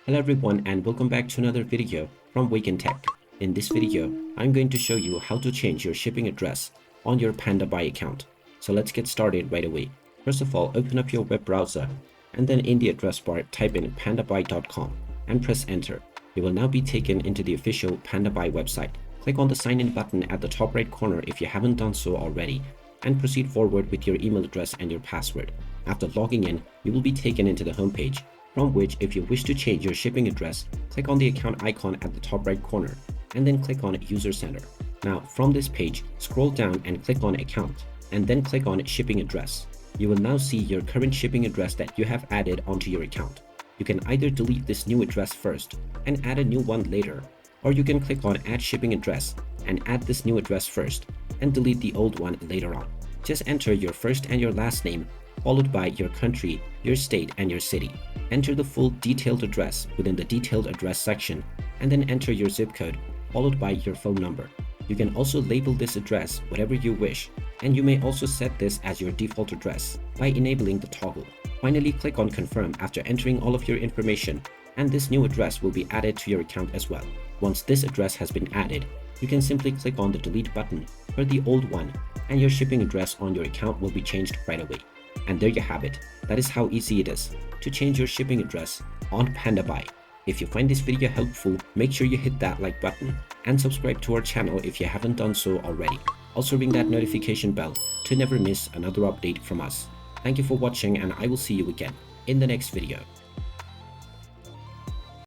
Hello everyone and welcome back to another video from Wake&Tech. In this video, I'm going to show you how to change your shipping address on your PandaBuy account. So let's get started right away. First of all, open up your web browser and then in the address bar type in pandabuy.com and press enter. You will now be taken into the official PandaBuy website. Click on the sign in button at the top right corner if you haven't done so already and proceed forward with your email address and your password. After logging in, you will be taken into the homepage, from which if you wish to change your shipping address, click on the account icon at the top right corner and then click on User Center. Now from this page, scroll down and click on Account and then click on Shipping Address. You will now see your current shipping address that you have added onto your account. You can either delete this new address first and add a new one later, or you can click on Add Shipping Address and add this new address first and delete the old one later on. Just enter your first and your last name, followed by your country, your state, and your city. Enter the full detailed address within the detailed address section, and then enter your zip code, followed by your phone number. You can also label this address whatever you wish, and you may also set this as your default address by enabling the toggle. Finally, click on Confirm after entering all of your information, and this new address will be added to your account as well. Once this address has been added, you can simply click on the delete button for the old one, and your shipping address on your account will be changed right away. And there you have it. That is how easy it is to change your shipping address on PandaBuy. If you find this video helpful, make sure you hit that like button and subscribe to our channel if you haven't done so already. Also ring that notification bell to never miss another update from us. Thank you for watching and I will see you again in the next video.